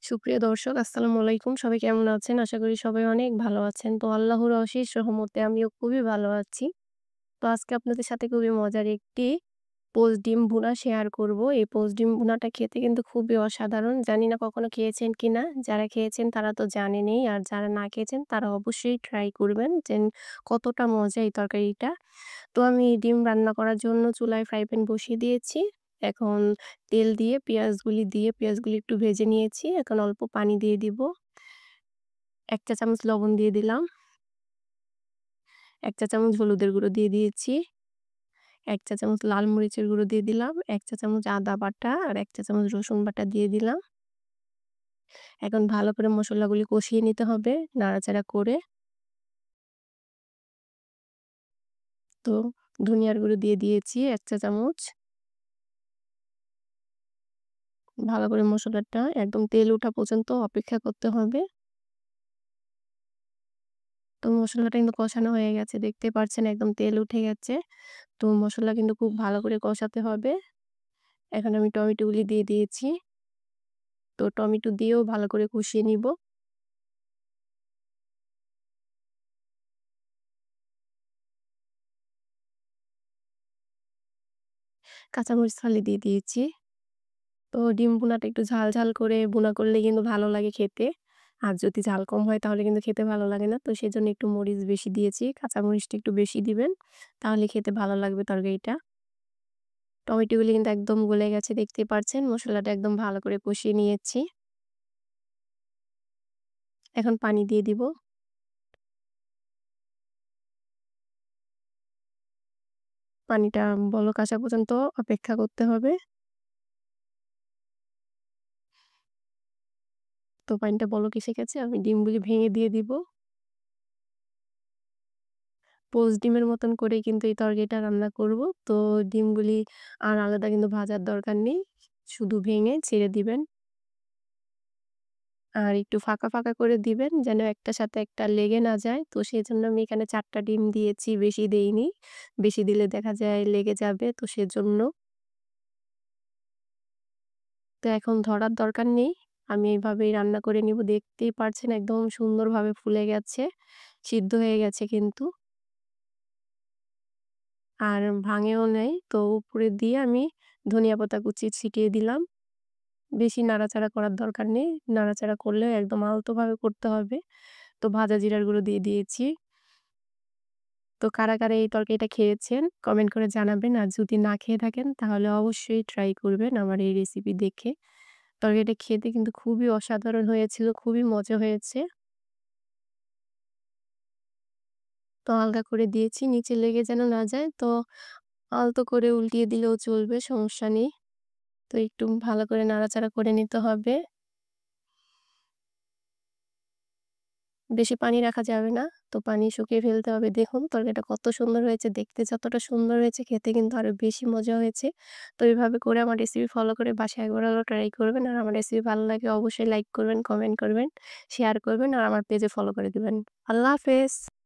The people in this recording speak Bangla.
সুপ্রিয় দর্শক আসসালামু আলাইকুম। সবাই কেমন আছেন? আশা করি সবাই অনেক ভালো আছেন। তো আল্লাহর অশেষ রহমতে আমিও খুবই ভালো আছি। তো আজকে আপনাদের সাথে খুবই মজার একটি পোচ ডিম ভুনা শেয়ার করব। এই পোচ ডিম ভুনাটা খেতে কিন্তু খুবই অসাধারণ। জানি না কখনো খেয়েছেন কিনা? যারা খেয়েছেন তারা তো জানেনই। আর যারা না খেয়েছেন তারা অবশ্যই ট্রাই করবেন যে কতটা মজা এই তরকারিটা। তো আমি ডিম রান্না করার জন্য চুলায় ফ্রাই প্যান বসিয়ে দিয়েছি। এখন তেল দিয়ে পেঁয়াজগুলি একটু ভেজে নিয়েছি। এখন অল্প পানি দিয়ে দিব। ১ চা চামচ লবণ দিয়ে দিলাম। ১ চা চামচ হলুদের গুঁড়ো দিয়ে দিয়েছি। ১ চা চামচ লাল মরিচের গুঁড়ো দিয়ে দিলাম। ১ চা চামচ আদা বাটা আর ১ চা চামচ রসুন বাটা দিয়ে দিলাম। এখন ভালো করে মসলাগুলি কষিয়ে নিতে হবে নাড়াচাড়া করে। তো ধনিয়ার গুঁড়ো দিয়ে দিয়েছি ১ চা চামচ। ভালো করে মসলাটা একদম তেল ওঠা পর্যন্ত অপেক্ষা করতে হবে। তো মসলাটা কিন্তু কষানো হয়ে গেছে। দেখতে পারছেন একদম তেল উঠে গেছে। তো মসলা কিন্তু খুব ভালো করে কষাতে হবে। এখন আমি টমেটোগুলি দিয়ে দিয়েছি। তো টমেটো দিয়েও ভালো করে কষিয়ে নিব। কাঁচামরিচ ফালি দিয়ে দিয়েছি। তো ডিম ভুনাটা একটু ঝাল, ঝাল করে ভুনা করলে কিন্তু ভালো লাগে খেতে। আর যদি ঝাল কম হয় তাহলে কিন্তু খেতে ভালো লাগে না। তো সেজন্য একটু মরিচ বেশি দিয়েছি। কাঁচামরিচটা একটু বেশি দিবেন। তাহলে খেতে ভালো লাগবে তরকারিটা। টমেটোগুলি কিন্তু একদম গলে গেছে দেখতেই পারছেন। মসলাটা একদম ভালো করে কষিয়ে নিয়েছি। এখন পানি দিয়ে দিব। পানিটা বলক আসা পর্যন্ত অপেক্ষা করতে হবে। তো পানিটা বলক এসে গেছে। আমি ডিমগুলি ভেঙে দিয়ে দিব। পোচ ডিমের মতন করেই কিন্তু এই তরকারিটা রান্না করব। তো ডিমগুলি আর আলাদা কিন্তু ভাজার দরকার নেই। শুধু ভেঙে ছেড়ে দিবেন। আর একটু ফাঁকা, ফাঁকা করে দিবেন যেন একটার সাথে একটা লেগে না যায়। তো সেজন্য আমি এখানে ৪ টা ডিম দিয়েছি, বেশি দেইনি। বেশি দিলে দেখা যায় লেগে যাবে। তো সেজন্য। তো এখন ধরার দরকার নেই। আমি এভাবেই রান্না করে নিব। দেখতেই পারছেন একদম সুন্দরভাবে ফুলে গেছে। সিদ্ধ হয়ে গেছে কিন্তু। আর ভাঙেও নাই। তো উপরে দিয়ে আমি ধনিয়া পাতা কুচি ছিটিয়ে দিলাম। বেশি নাড়াচাড়া করার দরকার নেই। নাড়াচাড়া করলেও একদম আলতোভাবে করতে হবে। তো ভাজা জিরার গুঁড়ো দিয়ে দিয়েছি। তো কারা, কারা এই তরকারিটা খেয়েছেন কমেন্ট করে জানাবেন। আর যদি না খেয়ে থাকেন তাহলে অবশ্যই ট্রাই করবেন আমার এই রেসিপি দেখে। তরকারিটা খেতে কিন্তু খুবই অসাধারণ হয়েছিল, খুবই মজা হয়েছে। তো হালকা করে দিয়েছি নিচে লেগে যেন না যায়। তো আলতো করে উল্টিয়ে দিলেও চলবে, সমস্যা নেই। তো একটু ভালো করে নাড়াচাড়া করে নিতে হবে। বেশি পানি রাখা যাবে না। তো পানি শুকিয়ে ফেলতে হবে। দেখুন তরকারিটা কত সুন্দর হয়েছে। দেখতে যতটা সুন্দর হয়েছে খেতে কিন্তু আরো বেশি মজা হয়েছে। তো এভাবে করে আমার রেসিপি ফলো করে বাসায় একবার হলেও ট্রাই করবেন। আর আমার রেসিপি ভালো লাগলে অবশ্যই লাইক করবেন, কমেন্ট করবেন, শেয়ার করবেন আর আমার পেজে ফলো করে দিবেন। আল্লাহ হাফেজ।